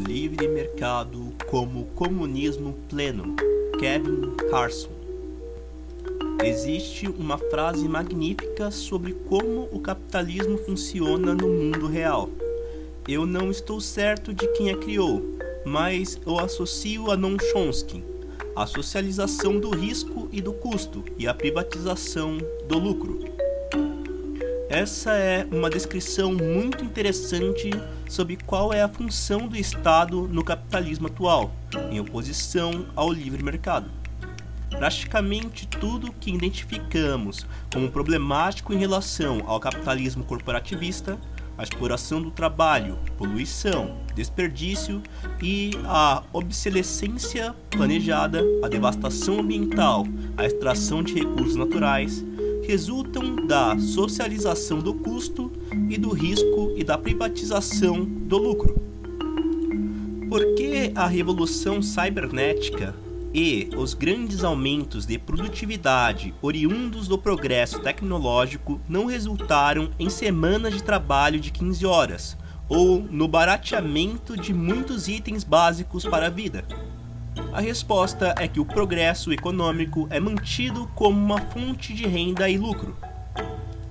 livre mercado como comunismo pleno, Kevin Carson. Existe uma frase magnífica sobre como o capitalismo funciona no mundo real. Eu não estou certo de quem a criou, mas eu associo a Noam Chomsky, a socialização do risco e do custo e a privatização do lucro. Essa é uma descrição muito interessante sobre qual é a função do Estado no capitalismo atual, em oposição ao livre mercado. Praticamente tudo que identificamos como problemático em relação ao capitalismo corporativista, a exploração do trabalho, poluição, desperdício e a obsolescência planejada, a devastação ambiental, a extração de recursos naturais, resultam da socialização do custo e do risco e da privatização do lucro. Por que a revolução cibernética e os grandes aumentos de produtividade oriundos do progresso tecnológico não resultaram em semanas de trabalho de 15 horas ou no barateamento de muitos itens básicos para a vida? A resposta é que o progresso econômico é mantido como uma fonte de renda e lucro.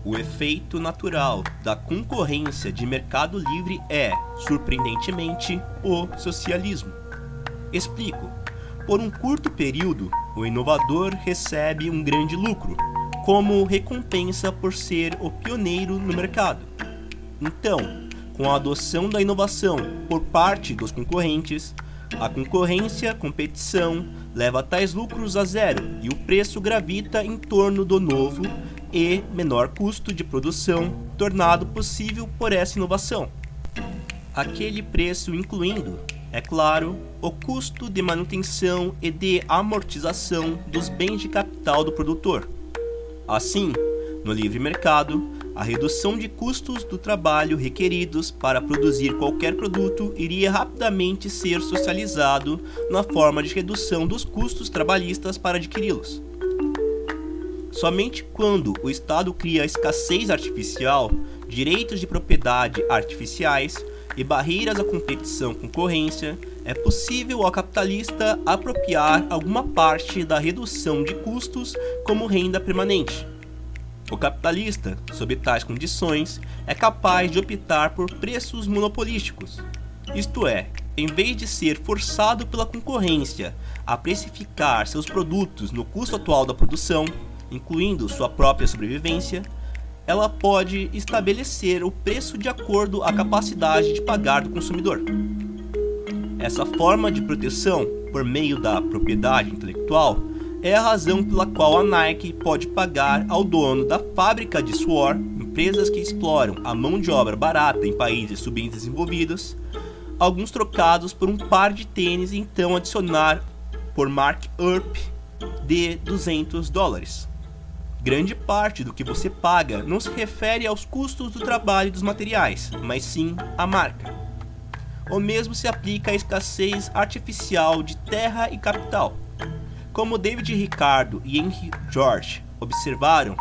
O efeito natural da concorrência de mercado livre é, surpreendentemente, o socialismo. Explico. Por um curto período, o inovador recebe um grande lucro, como recompensa por ser o pioneiro no mercado. Então, com a adoção da inovação por parte dos concorrentes, a competição, leva tais lucros a zero e o preço gravita em torno do novo e menor custo de produção, tornado possível por essa inovação. Aquele preço incluindo, é claro, o custo de manutenção e de amortização dos bens de capital do produtor. Assim, no livre mercado, a redução de custos do trabalho requeridos para produzir qualquer produto iria rapidamente ser socializado na forma de redução dos custos trabalhistas para adquiri-los. Somente quando o Estado cria escassez artificial, direitos de propriedade artificiais e barreiras à concorrência, é possível ao capitalista apropriar alguma parte da redução de custos como renda permanente. O capitalista, sob tais condições, é capaz de optar por preços monopolísticos. Isto é, em vez de ser forçado pela concorrência a precificar seus produtos no custo atual da produção, incluindo sua própria sobrevivência, ela pode estabelecer o preço de acordo à capacidade de pagar do consumidor. Essa forma de proteção, por meio da propriedade intelectual, é a razão pela qual a Nike pode pagar ao dono da fábrica de suor, empresas que exploram a mão de obra barata em países subdesenvolvidos, alguns trocados por um par de tênis e então adicionar por markup de $200. Grande parte do que você paga não se refere aos custos do trabalho e dos materiais, mas sim à marca. O mesmo se aplica à escassez artificial de terra e capital. Como David Ricardo e Henry George observaram,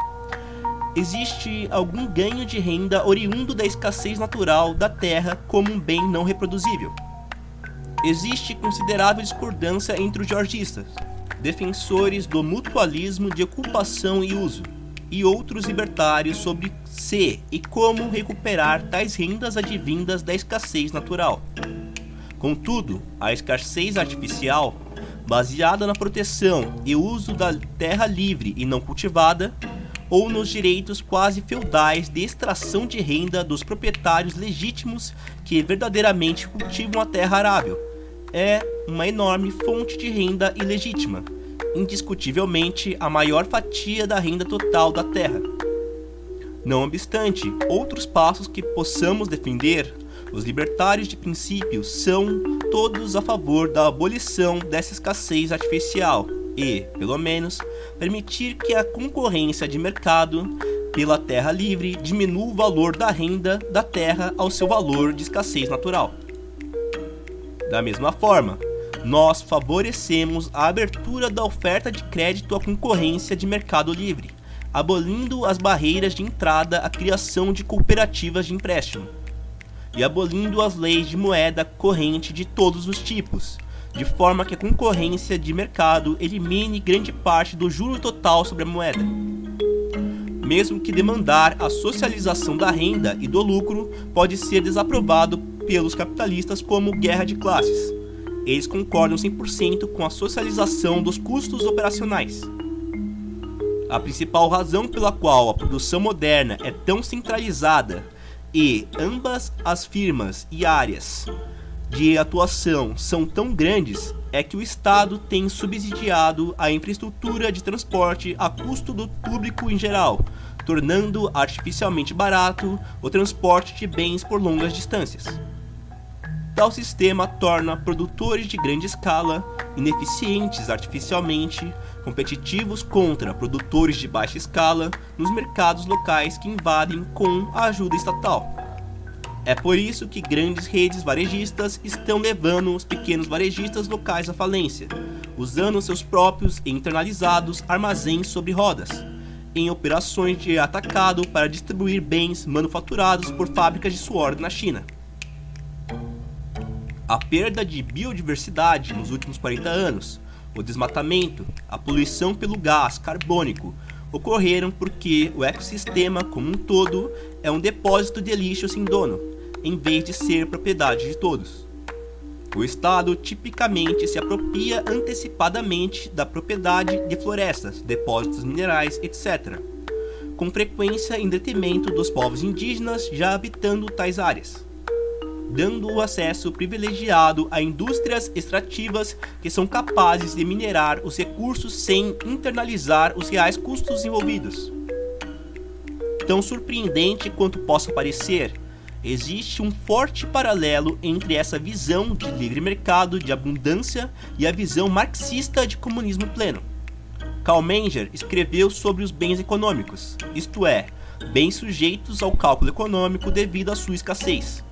existe algum ganho de renda oriundo da escassez natural da terra como um bem não reproduzível. Existe considerável discordância entre os georgistas, defensores do mutualismo de ocupação e uso, e outros libertários sobre se e como recuperar tais rendas advindas da escassez natural. Contudo, a escassez artificial, baseada na proteção e uso da terra livre e não cultivada, ou nos direitos quase feudais de extração de renda dos proprietários legítimos que verdadeiramente cultivam a terra arável, é uma enorme fonte de renda ilegítima, indiscutivelmente a maior fatia da renda total da terra. Não obstante outros passos que possamos defender, os libertários de princípio são todos a favor da abolição dessa escassez artificial e, pelo menos, permitir que a concorrência de mercado pela terra livre diminua o valor da renda da terra ao seu valor de escassez natural. Da mesma forma, nós favorecemos a abertura da oferta de crédito à concorrência de mercado livre, abolindo as barreiras de entrada à criação de cooperativas de empréstimo. e abolindo as leis de moeda corrente de todos os tipos, de forma que a concorrência de mercado elimine grande parte do juro total sobre a moeda. Mesmo que demandar a socialização da renda e do lucro pode ser desaprovado pelos capitalistas como guerra de classes. Eles concordam 100% com a socialização dos custos operacionais. A principal razão pela qual a produção moderna é tão centralizada e ambas as firmas e áreas de atuação são tão grandes é que o Estado tem subsidiado a infraestrutura de transporte a custo do público em geral, tornando artificialmente barato o transporte de bens por longas distâncias. Tal sistema torna produtores de grande escala ineficientes artificialmente, competitivos contra produtores de baixa escala nos mercados locais que invadem com a ajuda estatal. É por isso que grandes redes varejistas estão levando os pequenos varejistas locais à falência, usando seus próprios e internalizados armazéns sobre rodas, em operações de atacado para distribuir bens manufaturados por fábricas de suor na China. A perda de biodiversidade nos últimos 40 anos, o desmatamento, a poluição pelo gás carbônico ocorreram porque o ecossistema como um todo é um depósito de lixo sem dono, em vez de ser propriedade de todos. O Estado tipicamente se apropria antecipadamente da propriedade de florestas, depósitos minerais, etc., com frequência em detrimento dos povos indígenas já habitando tais áreas, dando o acesso privilegiado a indústrias extrativas que são capazes de minerar os recursos sem internalizar os reais custos envolvidos. Tão surpreendente quanto possa parecer, existe um forte paralelo entre essa visão de livre mercado de abundância e a visão marxista de comunismo pleno. Karl Menger escreveu sobre os bens econômicos, isto é, bens sujeitos ao cálculo econômico devido à sua escassez,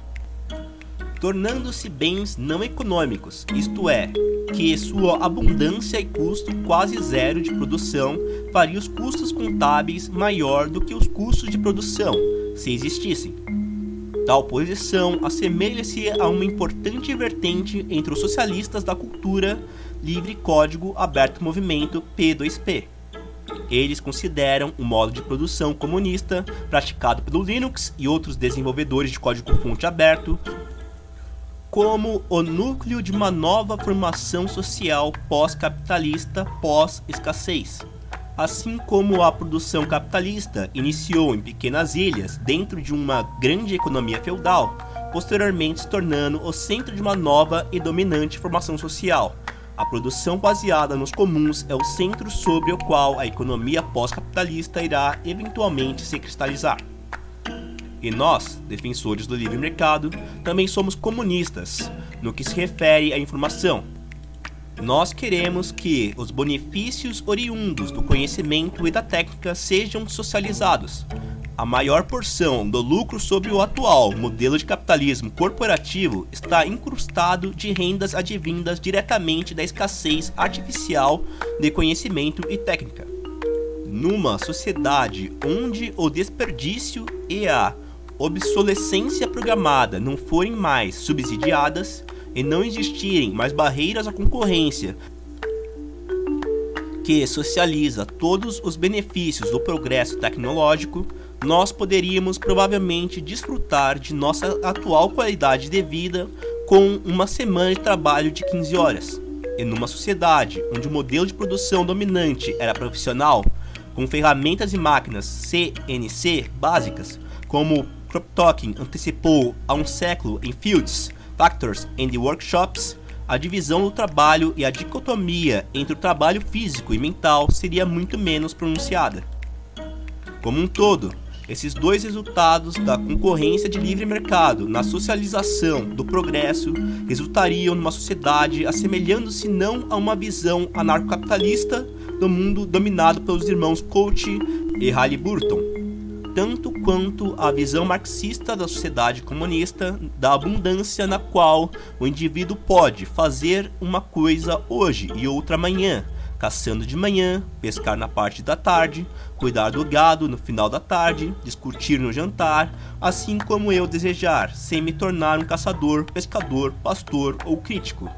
tornando-se bens não econômicos, isto é, que sua abundância e custo quase zero de produção faria os custos contábeis maior do que os custos de produção, se existissem. Tal posição assemelha-se a uma importante vertente entre os socialistas da cultura livre código aberto movimento P2P. Eles consideram o modo de produção comunista praticado pelo Linux e outros desenvolvedores de código-fonte aberto como o núcleo de uma nova formação social pós-capitalista, pós-escassez. Assim como a produção capitalista iniciou em pequenas ilhas dentro de uma grande economia feudal, posteriormente se tornando o centro de uma nova e dominante formação social. A produção baseada nos comuns é o centro sobre o qual a economia pós-capitalista irá eventualmente se cristalizar. E nós, defensores do livre mercado, também somos comunistas no que se refere à informação. Nós queremos que os benefícios oriundos do conhecimento e da técnica sejam socializados. A maior porção do lucro sobre o atual modelo de capitalismo corporativo está incrustado de rendas advindas diretamente da escassez artificial de conhecimento e técnica. Numa sociedade onde o desperdício e a obsolescência programada não forem mais subsidiadas e não existirem mais barreiras à concorrência que socializa todos os benefícios do progresso tecnológico, nós poderíamos provavelmente desfrutar de nossa atual qualidade de vida com uma semana de trabalho de 15 horas. E numa sociedade onde o modelo de produção dominante era profissional, com ferramentas e máquinas CNC básicas, como Kropotkin antecipou há um século em Fields, Factories and Workshops, a divisão do trabalho e a dicotomia entre o trabalho físico e mental seria muito menos pronunciada. Como um todo, esses dois resultados da concorrência de livre mercado na socialização do progresso resultariam numa sociedade assemelhando-se não a uma visão anarcocapitalista do mundo dominado pelos irmãos Cauchy e Halliburton, tanto quanto a visão marxista da sociedade comunista da abundância na qual o indivíduo pode fazer uma coisa hoje e outra amanhã, caçando de manhã, pescar na parte da tarde, cuidar do gado no final da tarde, discutir no jantar, assim como eu desejar, sem me tornar um caçador, pescador, pastor ou crítico.